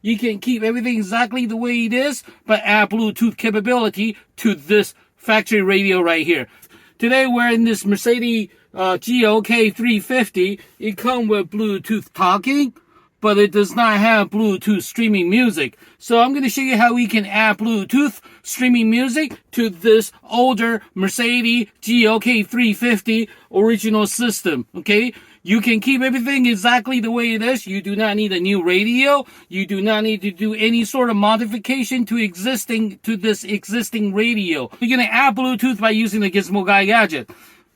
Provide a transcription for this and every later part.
You can keep everything exactly the way it is, but add Bluetooth capability to this factory radio right here. Today we're in this Mercedes GOK 350. It comes with Bluetooth talking, but it does not have Bluetooth streaming music. So I'm going to show you how we can add Bluetooth streaming music to this older Mercedes GOK 350 original system, okay? You can keep everything exactly the way it is. You do not need a new radio. You do not need to do any sort of modification to this existing radio. You're going to add Bluetooth by using the Gizmo Guy Gadget.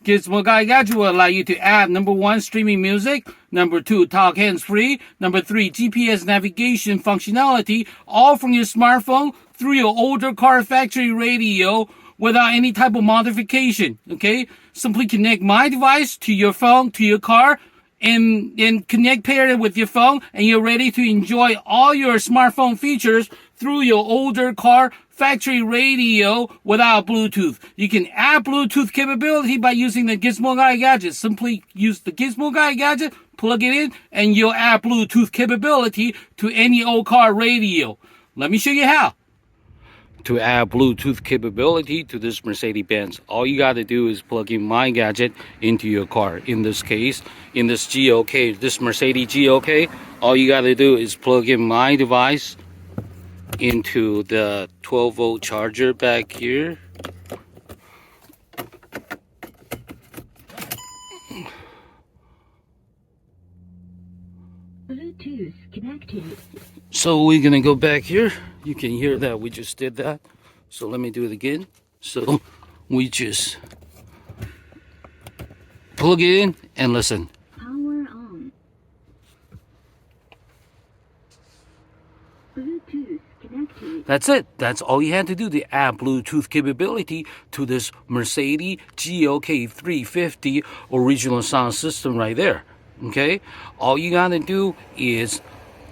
Gizmo Guy Gadget will allow you to add number 1, streaming music, number 2, talk hands-free, number 3, GPS navigation functionality, all from your smartphone through your older car factory radio without any type of modification, okay? Simply connect my device to your phone, to your car, and pair it with your phone, and you're ready to enjoy all your smartphone features through your older car factory radio without Bluetooth. You can add Bluetooth capability by using the Gizmo Guy Gadget. Simply use the Gizmo Guy Gadget, plug it in, and you'll add Bluetooth capability to any old car radio. Let me show you how. To add Bluetooth capability to this Mercedes-Benz, all you got to do is plug in my gadget into your car. In this case, in this GOK, this Mercedes GOK, all you got to do is plug in my device into the 12-volt charger back here. Bluetooth connected. So we're gonna go back here. You can hear that we just did that. So let me do it again. So we just plug it in and listen. Power on. Bluetooth connected. That's it. That's all you had to do to add Bluetooth capability to this Mercedes GOK 350 original sound system right there. Okay? All you gotta do is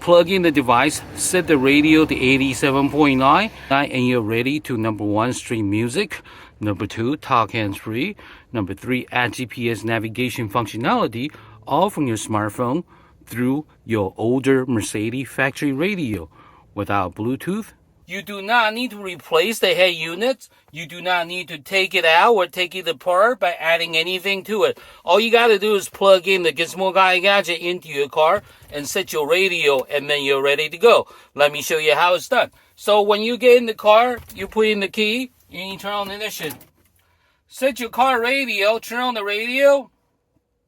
plug in the device, set the radio to 87.9, and you're ready to number 1, stream music, number 2, talk hands-free, number 3, add GPS navigation functionality, all from your smartphone through your older Mercedes factory radio without Bluetooth. You do not need to replace the head units. You do not need to take it out or take it apart by adding anything to it. All you got to do is plug in the Gizmo Guy Gadget into your car and set your radio, and then you're ready to go. Let me show you how it's done. So when you get in the car, you put in the key and you turn on the ignition. Set your car radio, turn on the radio.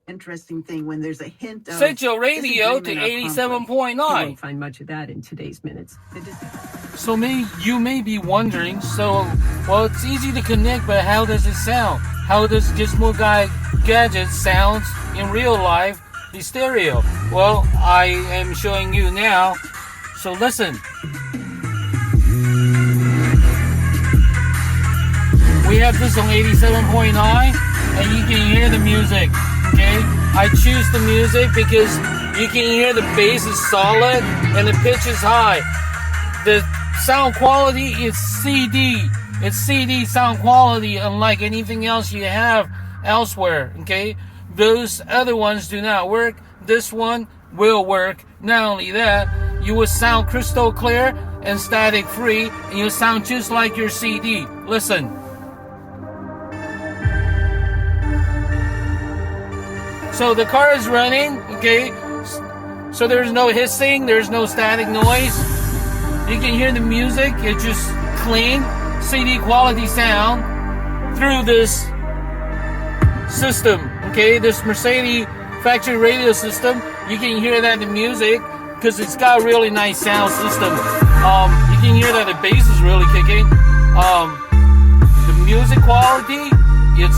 Interesting thing when there's a hint of set your radio to 87.9. You won't find much of that in today's minutes. So you may be wondering, well, it's easy to connect, but how does it sound? How does Gizmo Guy Gadget sound in real life, the stereo? Well, I am showing you now, so listen. We have this on 87.9, and you can hear the music, okay? I choose the music because you can hear the bass is solid and the pitch is high. The sound quality is CD. It's CD sound quality, unlike anything else you have elsewhere, okay? Those other ones do not work. This one will work. Not only that, you will sound crystal clear and static free, and you'll sound just like your CD. Listen. So the car is running, okay? So there's no hissing, there's no static noise. You can hear the music, it's just clean CD quality sound through this system, okay? This Mercedes factory radio system. You can hear that in the music because it's got a really nice sound system. You can hear that the bass is really kicking. The music quality, it's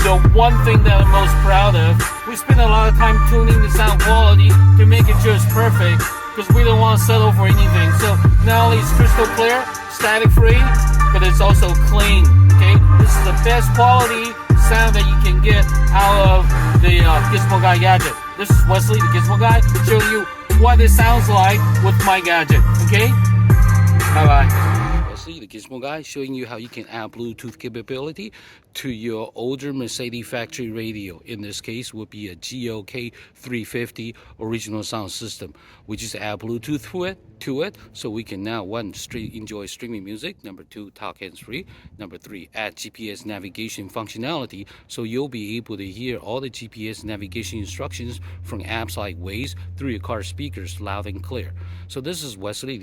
the one thing that I'm most proud of. We spend a lot of time tuning the sound quality to make it just perfect because we don't want to settle for anything. So not only is crystal clear, static free, but it's also clean, okay? This is the best quality sound that you can get out of the Gizmo Guy Gadget. This is Wesley, the Gizmo Guy, showing you what it sounds like with my gadget, okay? Bye-bye. Wesley, the Gizmo guy, showing you how you can add Bluetooth capability to your older Mercedes factory radio. In this case, would be a GOK 350 original sound system. We just add Bluetooth to it, so we can now enjoy streaming music. Number 2, talk hands-free. Number 3, add GPS navigation functionality, so you'll be able to hear all the GPS navigation instructions from apps like Waze through your car speakers loud and clear. So this is Wesley,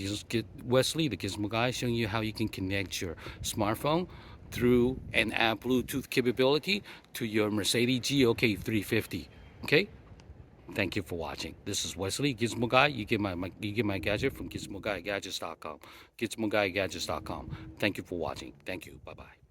Wesley, the Gizmo guy, showing you how you can connect your smartphone through and add Bluetooth capability to your Mercedes GOK 350. Okay? Thank you for watching. This is Wesley, Gizmo Guy. You get my gadget from GizmoGuyGadgets.com. GizmoGuyGadgets.com. Thank you for watching. Thank you. Bye-bye.